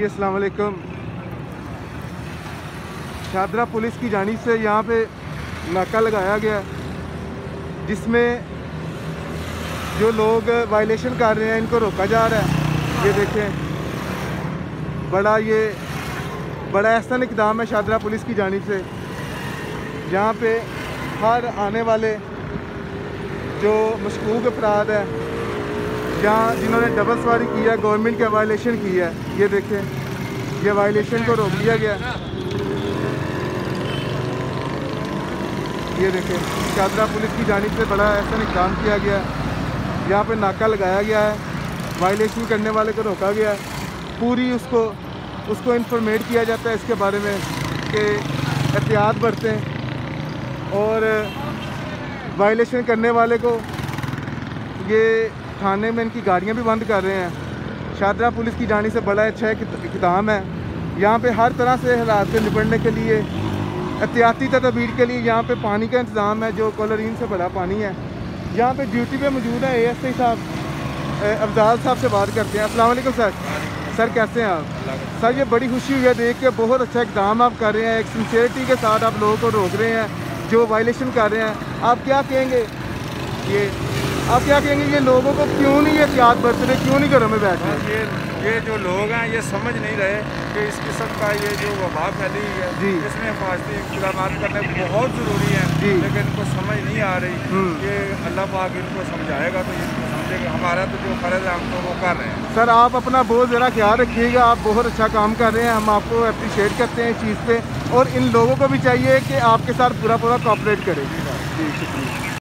जी अस्सलाम वालेकुम। शादरा पुलिस की जानिब से यहाँ पे नाका लगाया गया जिसमें जो लोग वायलेशन कर रहे हैं इनको रोका जा रहा है। ये देखें, बड़ा एहसन इक़दाम है शादरा पुलिस की जानिब से। यहाँ पे हर आने वाले जो मशकूक अफराद है या जिन्होंने डबल सवारी की है, गवर्नमेंट का वायलेशन की है, ये देखें, ये वायलेशन को रोक दिया गया। ये देखें, शादरा पुलिस की जानिब से बड़ा ऐसा इक़दाम किया गया। यहाँ पे नाका लगाया गया है, वायलेशन करने वाले को रोका गया है। पूरी उसको इंफॉर्मेट किया जाता है इसके बारे में कि एहतियात बरतें, और वायलेशन करने वाले को ये थाने में इनकी गाड़ियाँ भी बंद कर रहे हैं। शादरा पुलिस की जानिब से बड़ा अच्छा इक़दाम है। यहाँ पे हर तरह से हालात से निपटने के लिए, एहतियाती तदबीर के लिए यहाँ पे पानी का इंतज़ाम है, जो कोलरीन से बड़ा पानी है। यहाँ पे ड्यूटी पे मौजूद है ASI साहब, अफजाल साहब से बात करते हैं। अस्सलाम वालेकुम सर। सर कैसे हैं आप? सर ये बड़ी खुशी हुई है देख के, बहुत अच्छा इक़दाम आप कर रहे हैं, एक सिंसियरिटी के साथ आप लोगों को रोक रहे हैं जो वायलेशन कर रहे हैं। आप क्या कहेंगे ये लोगों को क्यों नहीं एहतियात बरत रहे, क्यों नहीं घरों में बैठ रहे? ये जो लोग हैं ये समझ नहीं रहे कि इस किस्म का ये जो वबा फैली है इसमें हिफाजती इक़दाम करने बहुत ज़रूरी है, लेकिन इनको समझ नहीं आ रही। ये अल्लाह पाक इनको समझाएगा तो इनको समझेगा। हमारा तो जो फ़र्ज़ है हम तो वो कर रहे हैं। सर आप अपना बहुत ज़रा ख्याल रखिएगा, आप बहुत अच्छा काम कर रहे हैं, हम आपको अप्रिशिएट करते हैं इस चीज़ पे, और इन लोगों को भी चाहिए कि आपके साथ पूरा कोऑपरेट करें। जी शुक्रिया।